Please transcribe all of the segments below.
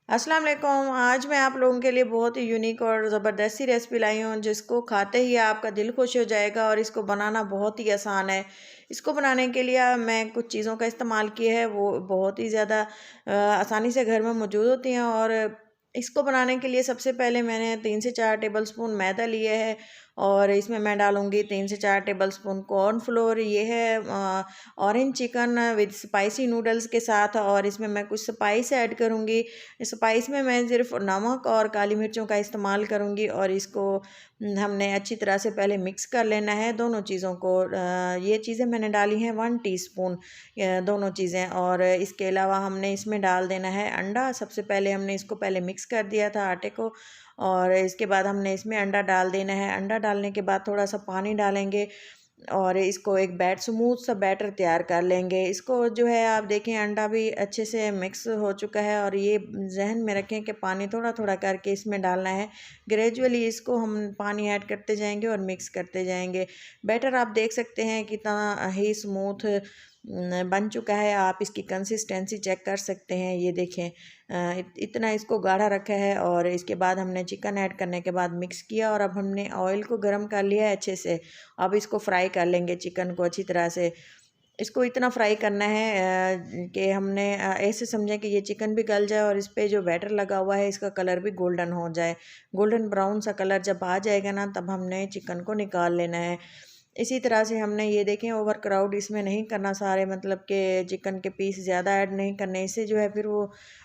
अस्सलाम वालेकुम। आज मैं आप लोगों के लिए बहुत ही यूनिक और ज़बरदस्त सी रेसिपी लाई हूँ जिसको खाते ही आपका दिल खुश हो जाएगा और इसको बनाना बहुत ही आसान है। इसको बनाने के लिए मैं कुछ चीज़ों का इस्तेमाल किया है, वो बहुत ही ज़्यादा आसानी से घर में मौजूद होती हैं। और इसको बनाने के लिए सबसे पहले मैंने 3 से 4 टेबलस्पून मैदा लिए है और इसमें मैं डालूँगी 3 से 4 टेबलस्पून कॉर्नफ्लोर। ये है orange chicken with spicy noodles के साथ, और इसमें मैं कुछ स्पाइस ऐड करूँगी। स्पाइस में मैं सिर्फ नमक और काली मिर्चों का इस्तेमाल करूँगी और इसको हमने अच्छी तरह से पहले मिक्स कर लेना है दोनों चीज़ों को। ये चीज़ें मैंने डाली हैं 1 टीस्पून दोनों चीज़ें। और इसके अलावा हमने इसमें डाल देना है अंडा। सबसे पहले हमने इसको पहले मिक्स कर दिया था आटे को, और इसके बाद हमने इसमें अंडा डाल देना है। अंडा डालने के बाद थोड़ा सा पानी डालेंगे और इसको एक स्मूथ सा बैटर तैयार कर लेंगे। इसको जो है आप देखें अंडा भी अच्छे से मिक्स हो चुका है, और ये जहन में रखें कि पानी थोड़ा थोड़ा करके इसमें डालना है। ग्रेजुअली इसको हम पानी ऐड करते जाएंगे और मिक्स करते जाएंगे। बैटर आप देख सकते हैं कितना ही स्मूथ बन चुका है। आप इसकी कंसिस्टेंसी चेक कर सकते हैं। ये देखें इतना इसको गाढ़ा रखा है। और इसके बाद हमने चिकन ऐड करने के बाद मिक्स किया, और अब हमने ऑयल को गर्म कर लिया है अच्छे से। अब इसको फ्राई कर लेंगे चिकन को अच्छी तरह से। इसको इतना फ्राई करना है कि हमने ऐसे समझें कि ये चिकन भी गल जाए और इस पे जो बैटर लगा हुआ है इसका कलर भी गोल्डन हो जाए। गोल्डन ब्राउन सा कलर जब आ जाएगा ना, तब हमने चिकन को निकाल लेना है। इसी तरह से हमने ये देखें ओवर क्राउड इसमें नहीं करना, सारे मतलब कि चिकन के पीस ज़्यादा ऐड नहीं करने। इससे जो है फिर वो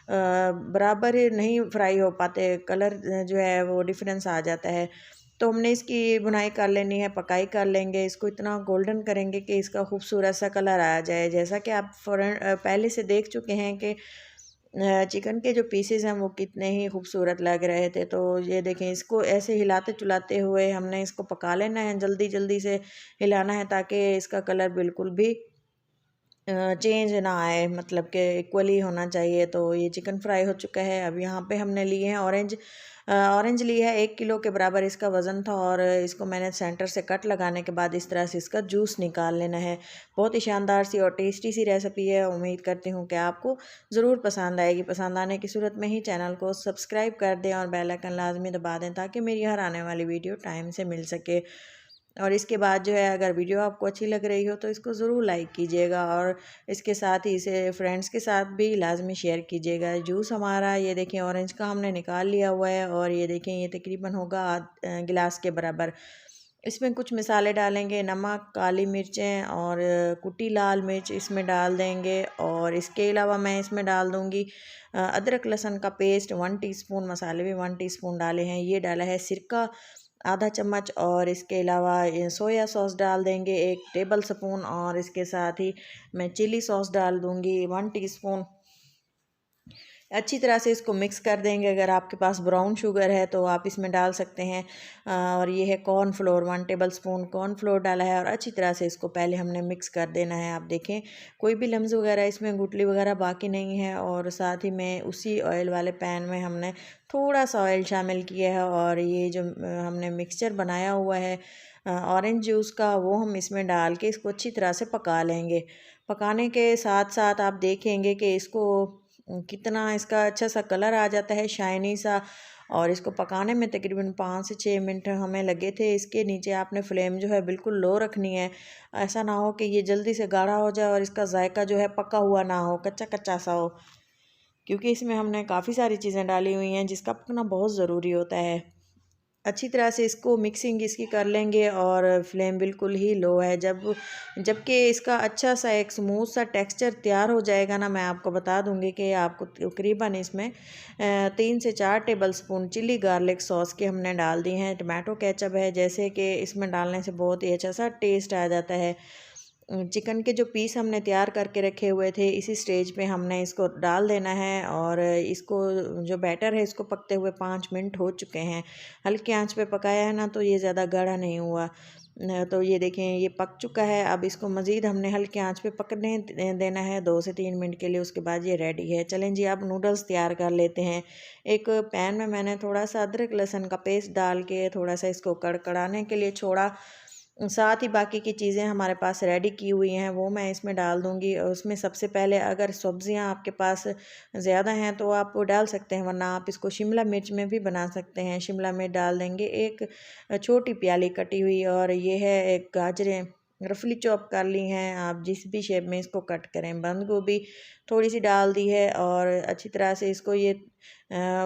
बराबर नहीं फ्राई हो पाते, कलर जो है वो डिफरेंस आ जाता है। तो हमने इसकी भुनाई कर लेनी है, पकाई कर लेंगे। इसको इतना गोल्डन करेंगे कि इसका खूबसूरत सा कलर आ जाए। जैसा कि आप पहले से देख चुके हैं कि चिकन के जो पीसेस हैं वो कितने ही खूबसूरत लग रहे थे। तो ये देखें इसको ऐसे हिलाते चुलाते हुए हमने इसको पका लेना है, जल्दी जल्दी से हिलाना है ताकि इसका कलर बिल्कुल भी चेंज ना आए, मतलब कि इक्वली होना चाहिए। तो ये चिकन फ्राई हो चुका है। अब यहाँ पे हमने लिए हैं ऑरेंज ली है 1 किलो के बराबर इसका वज़न था, और इसको मैंने सेंटर से कट लगाने के बाद इस तरह से इसका जूस निकाल लेना है। बहुत ही शानदार सी और टेस्टी सी रेसिपी है। उम्मीद करती हूँ कि आपको ज़रूर पसंद आएगी। पसंद आने की सूरत में ही चैनल को सब्सक्राइब कर दें और बेल आइकन लाजमी दबा दें ताकि मेरी हर आने वाली वीडियो टाइम से मिल सके। और इसके बाद जो है अगर वीडियो आपको अच्छी लग रही हो तो इसको ज़रूर लाइक कीजिएगा, और इसके साथ ही इसे फ्रेंड्स के साथ भी लाजमी शेयर कीजिएगा। जूस हमारा ये देखें ऑरेंज का हमने निकाल लिया हुआ है, और ये देखें ये तकरीबन होगा गिलास के बराबर। इसमें कुछ मसाले डालेंगे, नमक, काली मिर्चें और कुटी लाल मिर्च इसमें डाल देंगे। और इसके अलावा मैं इसमें डाल दूँगी अदरक लहसुन का पेस्ट 1 टीस्पून। मसाले भी 1 टीस्पून डाले हैं। ये डाला है सिरका आधा चम्मच, और इसके अलावा ये सोया सॉस डाल देंगे 1 टेबल स्पून, और इसके साथ ही मैं चिली सॉस डाल दूँगी 1 टीस्पून। अच्छी तरह से इसको मिक्स कर देंगे। अगर आपके पास ब्राउन शुगर है तो आप इसमें डाल सकते हैं। और ये है कॉर्नफ्लोर 1 टेबल स्पून कॉर्नफ्लोर डाला है, और अच्छी तरह से इसको पहले हमने मिक्स कर देना है। आप देखें कोई भी लम्स वगैरह इसमें गुठली वगैरह बाकी नहीं है। और साथ ही में उसी ऑयल वाले पैन में हमने थोड़ा सा ऑयल शामिल किया है, और ये जो हमने मिक्सचर बनाया हुआ है ऑरेंज जूस का, वो हम इसमें डाल के इसको अच्छी तरह से पका लेंगे। पकाने के साथ साथ आप देखेंगे कि इसको कितना इसका अच्छा सा कलर आ जाता है, शाइनी सा। और इसको पकाने में तकरीबन 5 से 6 मिनट हमें लगे थे। इसके नीचे आपने फ्लेम जो है बिल्कुल लो रखनी है। ऐसा ना हो कि ये जल्दी से गाढ़ा हो जाए और इसका जायका जो है पका हुआ ना हो, कच्चा कच्चा सा हो, क्योंकि इसमें हमने काफ़ी सारी चीज़ें डाली हुई हैं जिसका पकना बहुत ज़रूरी होता है। अच्छी तरह से इसको मिक्सिंग इसकी कर लेंगे, और फ्लेम बिल्कुल ही लो है। जबकि इसका अच्छा सा एक स्मूथ सा टेक्सचर तैयार हो जाएगा ना, मैं आपको बता दूंगी कि आपको तकरीबन इसमें 3 से 4 tablespoon chilli garlic sauce के हमने डाल दी हैं। टमाटो केचप है जैसे कि इसमें डालने से बहुत ही अच्छा सा टेस्ट आ जाता है। चिकन के जो पीस हमने तैयार करके रखे हुए थे इसी स्टेज पे हमने इसको डाल देना है। और इसको जो बैटर है इसको पकते हुए 5 मिनट हो चुके हैं। हल्की आंच पे पकाया है ना, तो ये ज़्यादा गाढ़ा नहीं हुआ। तो ये देखें ये पक चुका है। अब इसको मज़ीद हमने हल्की आंच पे पकने देना है 2 से 3 मिनट के लिए। उसके बाद ये रेडी है। चलें जी अब नूडल्स तैयार कर लेते हैं। एक पैन में मैंने थोड़ा सा अदरक लहसुन का पेस्ट डाल के थोड़ा सा इसको कड़कड़ाने के लिए छोड़ा। साथ ही बाकी की चीज़ें हमारे पास रेडी की हुई हैं वो मैं इसमें डाल दूँगी। और उसमें सबसे पहले अगर सब्ज़ियाँ आपके पास ज़्यादा हैं तो आप वो डाल सकते हैं, वरना आप इसको शिमला मिर्च में भी बना सकते हैं। शिमला मिर्च डाल देंगे, एक छोटी प्याली कटी हुई, और ये है एक गाजरें रफली चॉप कर ली हैं, आप जिस भी शेप में इसको कट करें। बंद गोभी थोड़ी सी डाल दी है, और अच्छी तरह से इसको ये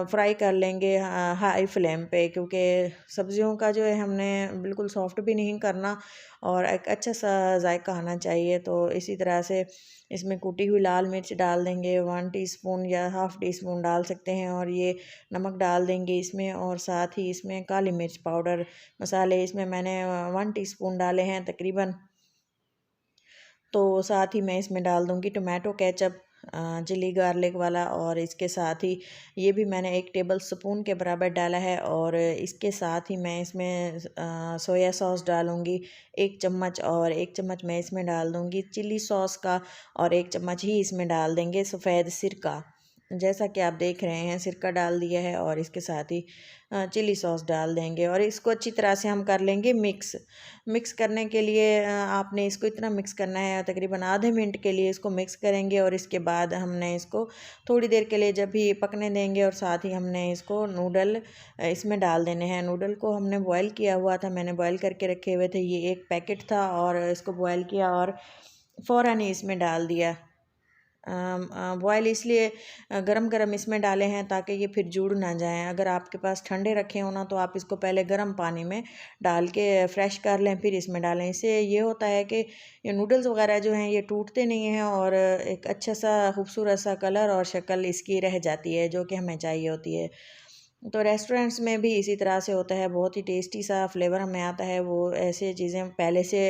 फ्राई कर लेंगे हाई फ्लेम पे, क्योंकि सब्जियों का जो है हमने बिल्कुल सॉफ्ट भी नहीं करना और एक अच्छा सा जायका आना चाहिए। तो इसी तरह से इसमें कुटी हुई लाल मिर्च डाल देंगे, 1 टीस्पून या हाफ़ टी स्पून डाल सकते हैं, और ये नमक डाल देंगे इसमें, और साथ ही इसमें काली मिर्च पाउडर मसाले इसमें मैंने 1 टीस्पून डाले हैं तकरीबन। तो साथ ही मैं इसमें डाल दूँगी टोमेटो केचप चिली गार्लिक वाला, और इसके साथ ही ये भी मैंने 1 टेबल स्पून के बराबर डाला है। और इसके साथ ही मैं इसमें सोया सॉस डालूँगी 1 चम्मच, और 1 चम्मच मैं इसमें डाल दूँगी चिली सॉस का, और 1 चम्मच ही इसमें डाल देंगे सफ़ेद सिरका। जैसा कि आप देख रहे हैं सिरका डाल दिया है, और इसके साथ ही चिली सॉस डाल देंगे, और इसको अच्छी तरह से हम कर लेंगे मिक्स। मिक्स करने के लिए आपने इसको इतना मिक्स करना है, तकरीबन आधे मिनट के लिए इसको मिक्स करेंगे, और इसके बाद हमने इसको थोड़ी देर के लिए जब भी पकने देंगे, और साथ ही हमने इसको नूडल इसमें डाल देने हैं। नूडल को हमने बॉयल किया हुआ था, मैंने बॉयल करके रखे हुए थे, ये एक पैकेट था, और इसको बॉयल किया और फ़ौरन ही इसमें डाल दिया। बॉयल इसलिए गरम गरम इसमें डाले हैं ताकि ये फिर जुड़ ना जाएं। अगर आपके पास ठंडे रखे हो ना तो आप इसको पहले गर्म पानी में डाल के फ्रेश कर लें, फिर इसमें डालें। इससे ये होता है कि ये नूडल्स वगैरह जो हैं ये टूटते नहीं हैं, और एक अच्छा सा खूबसूरत सा कलर और शक्ल इसकी रह जाती है जो कि हमें चाहिए होती है। तो रेस्टोरेंट्स में भी इसी तरह से होता है, बहुत ही टेस्टी सा फ्लेवर हमें आता है। वो ऐसे चीज़ें पहले से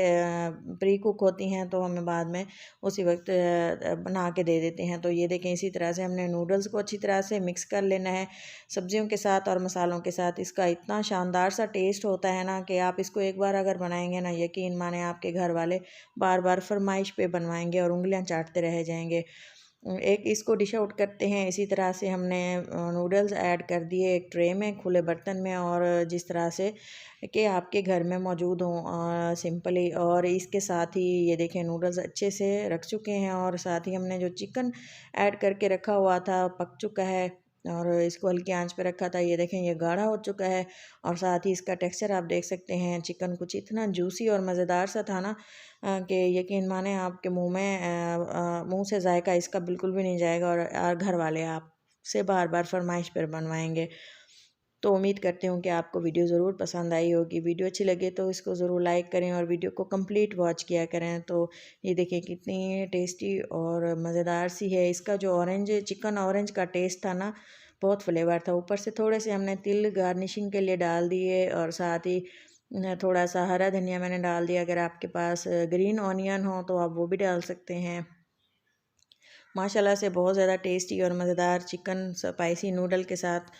प्री कुक होती हैं, तो हमें बाद में उसी वक्त बना के दे देते हैं। तो ये देखें, इसी तरह से हमने नूडल्स को अच्छी तरह से मिक्स कर लेना है सब्जियों के साथ और मसालों के साथ। इसका इतना शानदार सा टेस्ट होता है ना कि आप इसको एक बार अगर बनाएंगे ना, यकीन माने आपके घर वाले बार बार फरमाइश पे बनवाएंगे और उंगलियां चाटते रह जाएंगे। एक इसको डिश आउट करते हैं। इसी तरह से हमने नूडल्स ऐड कर दिए एक ट्रे में, खुले बर्तन में, और जिस तरह से कि आपके घर में मौजूद हों सिंपली। और इसके साथ ही ये देखें नूडल्स अच्छे से रख चुके हैं, और साथ ही हमने जो चिकन ऐड करके रखा हुआ था पक चुका है, और इसको हल्की आंच पे रखा था। ये देखें ये गाढ़ा हो चुका है, और साथ ही इसका टेक्सचर आप देख सकते हैं। चिकन कुछ इतना जूसी और मज़ेदार सा था ना कि यकीन माने आपके मुंह से जायका इसका बिल्कुल भी नहीं जाएगा, और घर वाले आपसे बार बार फरमाइश पर बनवाएंगे। तो उम्मीद करती हूँ कि आपको वीडियो ज़रूर पसंद आई होगी। वीडियो अच्छी लगे तो इसको ज़रूर लाइक करें और वीडियो को कंप्लीट वॉच किया करें। तो ये देखिए कितनी टेस्टी और मज़ेदार सी है। इसका जो ऑरेंज चिकन ऑरेंज का टेस्ट था ना, बहुत फ्लेवर था। ऊपर से थोड़े से हमने तिल गार्निशिंग के लिए डाल दिए, और साथ ही थोड़ा सा हरा धनिया मैंने डाल दिया। अगर आपके पास ग्रीन ऑनियन हो तो आप वो भी डाल सकते हैं। माशाल्लाह से बहुत ज़्यादा टेस्टी और मज़ेदार चिकन स्पाइसी नूडल के साथ।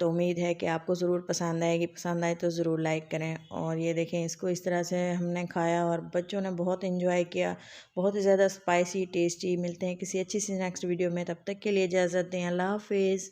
तो उम्मीद है कि आपको ज़रूर पसंद आएगी। पसंद आए तो ज़रूर लाइक करें। और ये देखें इसको इस तरह से हमने खाया और बच्चों ने बहुत इन्जॉय किया। बहुत ही ज़्यादा स्पाइसी टेस्टी। मिलते हैं किसी अच्छी सी नेक्स्ट वीडियो में, तब तक के लिए इजाज़त दें। अल्लाह हाफिज़।